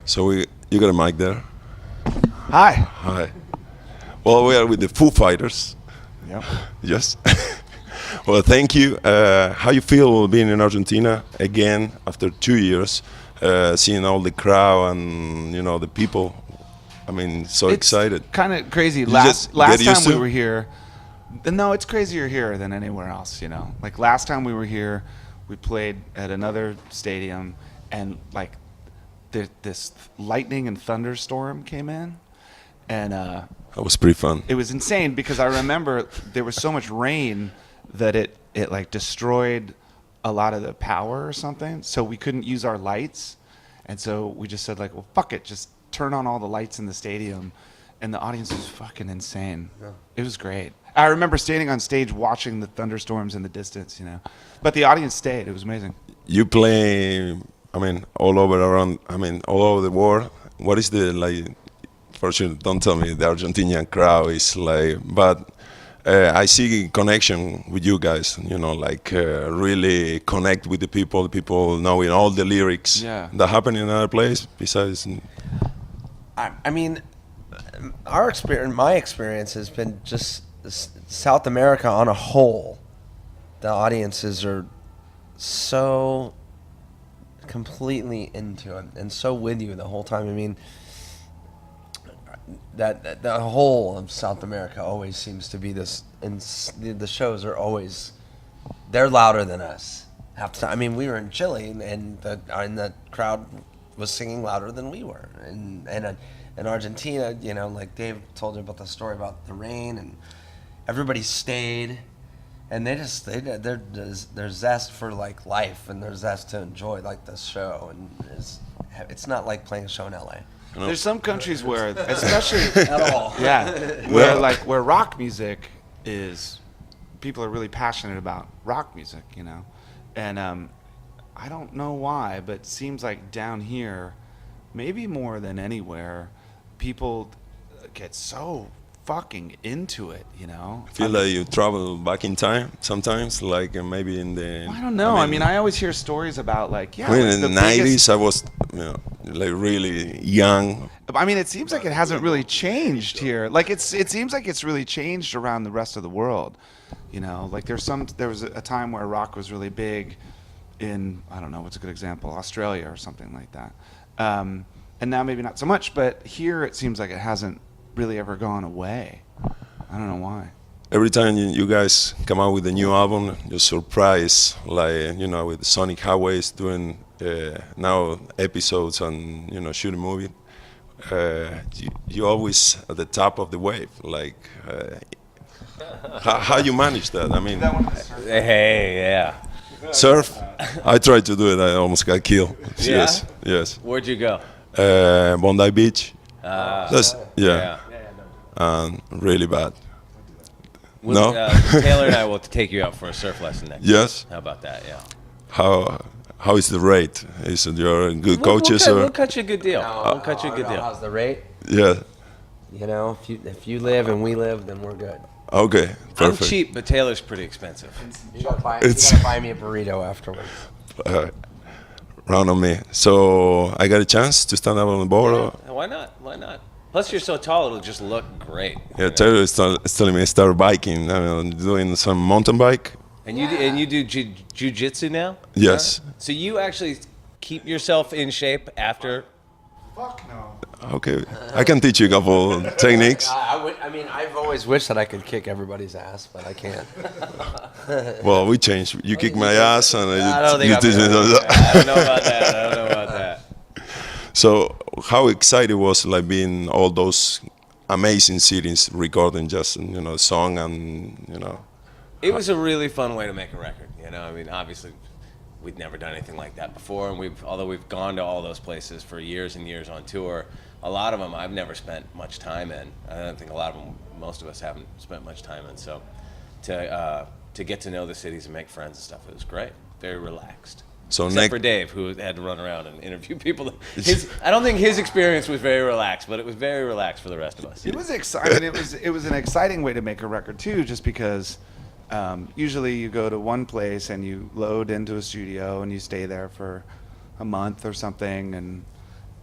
So you got a mic there? Hi. Hi. Well, we are with the Foo Fighters. Yep. Yes. Well, thank you. How you feel being in Argentina again after 2 years, seeing all the crowd and the people? I mean, so It's excited. kind of crazy. You Last just get used time we to? were here, no, it's crazier here than anywhere else. Like last time we were here, we played at another stadium, and like this lightning and thunderstorm came in, and That was pretty fun. it was insane because I remember there was so much rain that it like destroyed a lot of the power or something, so we couldn't use our lights, and so we just said like, well, fuck it, just turn on all the lights in the stadium, and the audience was fucking insane. Yeah. It was great. I remember standing on stage watching the thunderstorms in the distance, but the audience stayed. It was amazing. You play, I mean, all over the world. What is the like? For sure, don't tell me the Argentinian crowd is like, but I see connection with you guys. Really connect with the people knowing all the lyrics. Yeah. That happen in another place besides. I mean, my experience has been just South America on a whole. The audiences are so completely into it and so with you the whole time. I mean, that the whole of South America always seems to be this, and the shows are always, they're louder than us. I mean, we were in Chile and the crowd was singing louder than we were, and in Argentina, like Dave told you about the story about the rain, and everybody stayed, and their zest for like life and their zest to enjoy like this show, and it's not like playing a show in LA. No. There's some countries where, especially At all. yeah, where rock music is, people are really passionate about rock music, and I don't know why, but it seems like down here, maybe more than anywhere, people get so fucking into it, Feel like you travel back in time sometimes, like maybe in the. I don't know. I mean, I always hear stories about like, yeah, I mean, like in the the 90s, biggest- I was like really young. I mean, it seems like it hasn't really changed here. Like it seems like it's really changed around the rest of the world. Like there was a time where rock was really big in, I don't know, what's a good example, Australia or something like that. And now maybe not so much, but here it seems like it hasn't really ever gone away. I don't know why. Every time you guys come out with a new album, you're surprised, like, with Sonic Highways doing now episodes and, shooting movie. You always at the top of the wave. Like, how you manage that? I mean, Hey, yeah. surf, I tried to do it. I almost got killed. Yeah? Yes. Where'd you go? Bondi Beach. That's, Yeah. really bad. We'll, No? Taylor and I will take you out for a surf lesson next Yes. week. How about that? Yeah. How is the rate? Is it your good coaches we'll or? cut you a good deal. We'll cut you a good deal. How's the rate? Yeah. If you live and we live, then we're good. Okay. I'm Perfect. cheap, but Taylor's pretty expensive. You gotta It's- buy me a burrito afterwards. Round on me. So I got a chance to stand up on the board. Or? Why not? Why not? Plus, you're so tall; it'll just look great. Yeah, Taylor is telling me to start biking. Doing some mountain bike. And you do jujitsu now? Yes. So you actually keep yourself in shape after? Fuck no. Okay. I can teach you a couple techniques. I've always wished that I could kick everybody's ass, but I can't. Well, we changed. You kick my ass, and I don't think you I'm teach me. I don't know about that. I don't know about that. So, how excited was like being all those amazing cities recording just song and It was a really fun way to make a record. I mean, obviously, we'd never done anything like that before, and although we've gone to all those places for years and years on tour, a lot of them I've never spent much time in. I don't think most of us haven't spent much time in. So, to get to know the cities and make friends and stuff, it was great. Very relaxed. so Except for Dave, who had to run around and interview people. I don't think his experience was very relaxed, but it was very relaxed for the rest of us. It was exciting. It was an exciting way to make a record too, just because usually you go to one place and you load into a studio and you stay there for a month or something, and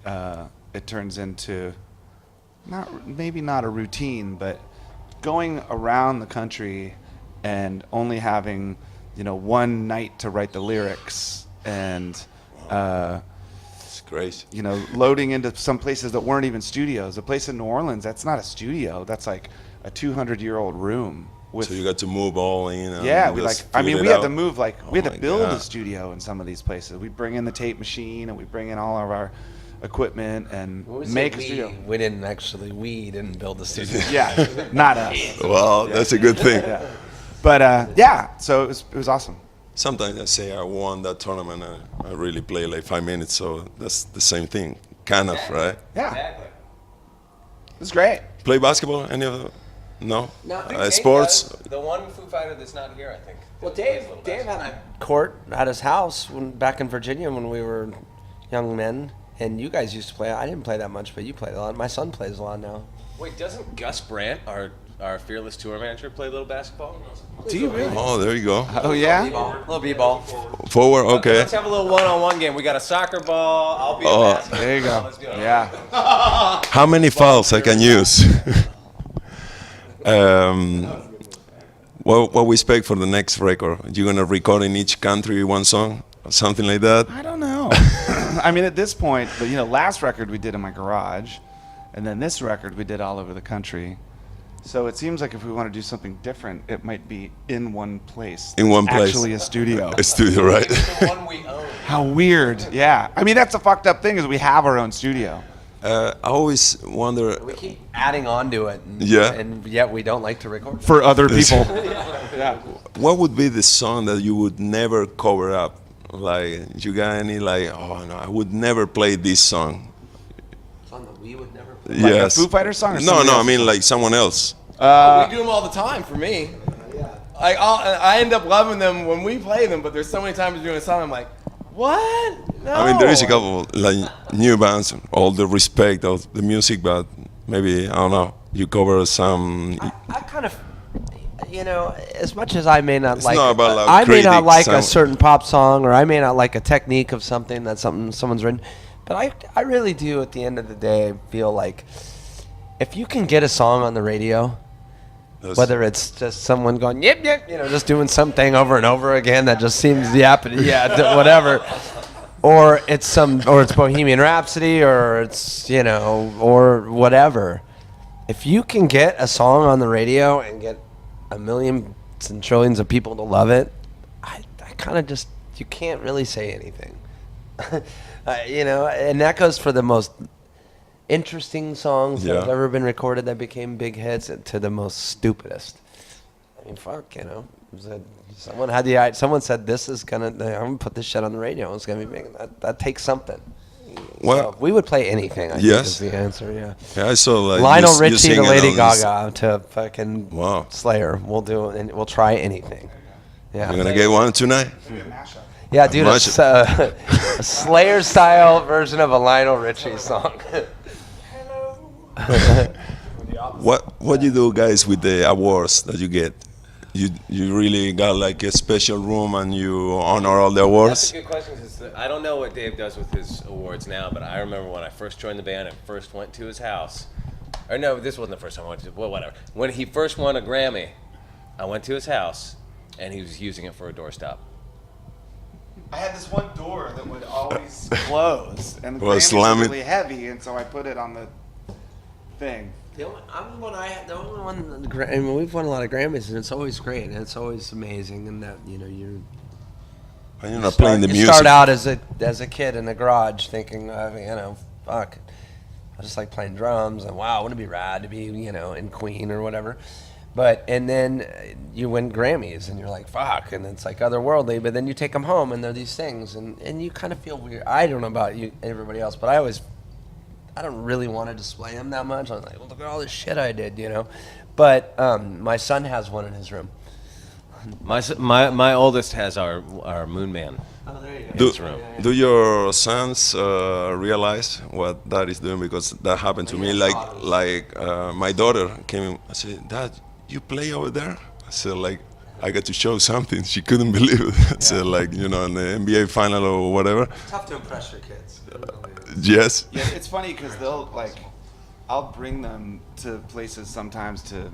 it turns into maybe not a routine, but going around the country and only having, one night to write the lyrics and, It's crazy. loading into some places that weren't even studios. A place in New Orleans, that's not a studio. That's like a 200-year-old room. So you got to move all in. And Yeah, we just we fill it had out. to move we had my to build a God. studio in some of these places. We bring in the tape machine and we bring in all of our equipment and When we say make a studio. we didn't build the studio. Yeah, not us. Well, that's a good thing. Yeah. But so it was awesome. Sometimes I say I won that tournament. I really play like 5 minutes, so that's the same thing, kind of, right? Yeah, Exactly. it was great. Play basketball? Any of the, no? I think Dave Sports? does. The one Foo Fighter that's not here, I think. Well, plays Dave a little had basketball. a court at his house back in Virginia when we were young men, and you guys used to play. I didn't play that much, but you played a lot. My son plays a lot now. Wait, doesn't Gus Brandt, our fearless tour manager, play a little basketball? Do you really? Oh, there you go. Oh yeah. Little b-ball. Forward, okay. Let's have a little one-on-one game. We got a soccer ball. I'll be Oh. a basketball. There you go. Let's do it. Yeah. How many files I can use? What we expect for the next record? You gonna record in each country one song or something like that? I don't know. I mean, at this point, but last record we did in my garage, and then this record we did all over the country. So it seems like if we want to do something different, it might be in one place. In one It's place. Actually, a studio. A studio, right? The one we own. How weird. Yeah. I mean, that's the fucked up thing is we have our own studio. I always wonder. We keep adding on to it, and, Yeah. and yet we don't like to record. For other people. What would be the song that you would never cover up? Like, you got any oh no, I would never play this song. Song that we would never play. Like Yes. a Foo Fighters song? Or No, somebody no, I else's mean song? like someone else. We do them all the time for me. Like I end up loving them when we play them, but there's so many times doing a song I'm like, what? No. I mean, there is a couple like new bands, all the respect of the music, but maybe I don't know. You cover some. I kind of, as much as I may not It's like, not about, like, I may not critics, like a some- certain pop song, or I may not like a technique of something that someone's written, but I really do. At the end of the day, feel like if you can get a song on the radio, That's- whether it's just someone going yip yip, just doing something over and over again that just seems whatever, or it's Bohemian Rhapsody, or it's or whatever. If you can get a song on the radio and get a million and trillions of people to love it, I kind of just you can't really say anything, and that goes for the most interesting songs that have Yeah. ever been recorded that became big hits to the most stupidest. I mean, fuck, someone said this is I'm gonna put this shit on the radio. It's gonna be big. That takes something. Well, So we would play anything. I think Yes. is the answer. Yeah. yeah, I saw like Lionel you Richie to singing Lady on this- Gaga to fucking Wow. Slayer. We'll do and we'll try anything. You're Yeah. gonna get one tonight. Yeah, dude, Imagine. a Slayer style version of a Lionel Richie song. What you do, guys, with the awards that you get? You really got like a special room and you honor all the That's awards. a good question. 'Cause I don't know what Dave does with his awards now, but I remember when I first joined the band and first went to his house. Or no, this wasn't the first time I went to. Well, whatever. When he first won a Grammy, I went to his house and he was using it for a doorstop. I had this one door that would always close, and the Well, Grammys slam were it. really heavy, and so I put it on the thing. The only one we've won a lot of Grammys, and it's always great, and it's always amazing, and that you're And you're not playing the you music. start out as a kid in a garage thinking, fuck, I just like playing drums, and wow, wouldn't it be rad to be, in Queen or whatever. And then you win Grammys, and you're like, fuck, and it's like otherworldly. But then you take them home, and they're these things, and you kind of feel weird. I don't know about you, everybody else, but I don't really want to display them that much. I'm like, well, look at all this shit I did, But my son has one in his room. My oldest has our Moon Man. Oh, there you go. Do, It's room. do your sons realize what Dad is doing? Because that happened to me. My daughter came. I said, "Dad, you play over there?" I said, "Like, I got to show something. She couldn't believe it. So like, you know, in the NBA final or whatever. Tough to impress your kids. Yes. Yeah, it's funny because they'll like, I'll bring them to places sometimes to,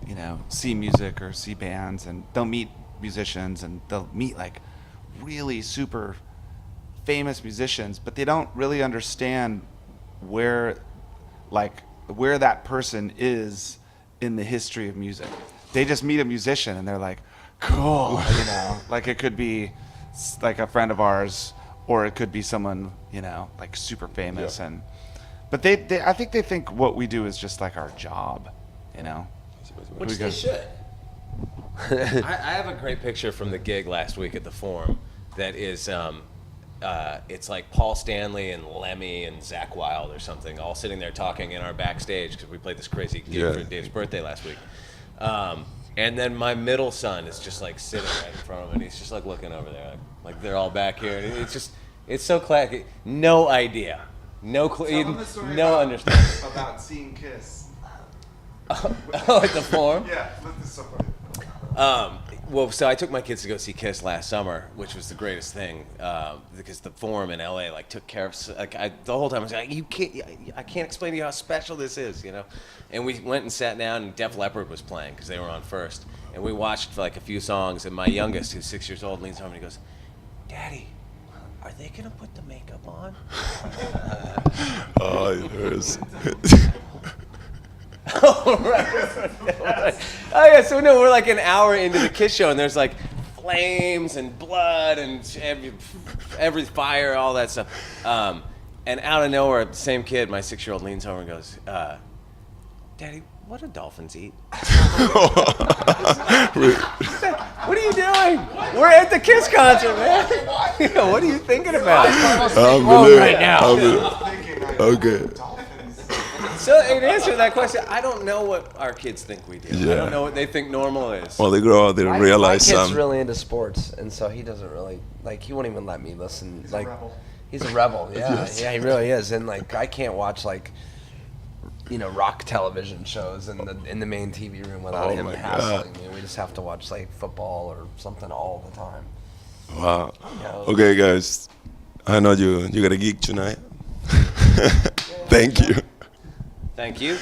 you know, see music or see bands, and they'll meet musicians and they'll meet like really super famous musicians, but they don't really understand where that person is in the history of music. They just meet a musician and they're like, cool, you know, like it could be like a friend of ours, or it could be someone, you know, like super famous. Yeah. And but they I think they think what we do is just like our job, you know. Which We they go- should. I have a great picture from the gig last week at the Forum that is, it's like Paul Stanley and Lemmy and Zach Wilde or something all sitting there talking in our backstage because we played this crazy gig Yeah. for Dave's birthday last week. And then my middle son is just like sitting right in front of him, and he's just like looking over there, like they're all back here. And it's so classic. No idea. No clue. No understanding. about seeing Kiss. Oh, at the Forum? Yeah, this is so funny. Well, so I took my kids to go see Kiss last summer, which was the greatest thing because the Forum in LA like took care of the whole time. I was like, I can't explain to you how special this is, you know. And we went and sat down, and Def Leppard was playing because they were on first, and we watched like a few songs. And my youngest, who's 6 years old, leans over and he goes, "Daddy, are they gonna put the makeup on?" Oh, it hurts. Oh, right. Oh, yeah, so no, we're like an hour into the Kiss show, and there's like flames and blood and every fire, all that stuff. And out of nowhere, the same kid, my 6-year-old, leans over and goes, "Daddy, what do dolphins eat?" What are you doing? We're at the Kiss concert, man. Yeah, what are you thinking about? Right now. Okay. So, in answer to that question, I don't know what our kids think we do. I Yeah. don't know what they think normal is. Well, they grow up, they My realize kid's really into sports, and so he doesn't really like. He won't even let me listen. He's like, a rebel. He's a rebel. Yeah, yeah, he really is. And like, I can't watch like, you know, rock television shows in the main TV room without Oh him my hassling me. We just have to watch like football or something all the time. Wow. know. Okay, guys. I know you got a gig tonight. Thank you. Thank you.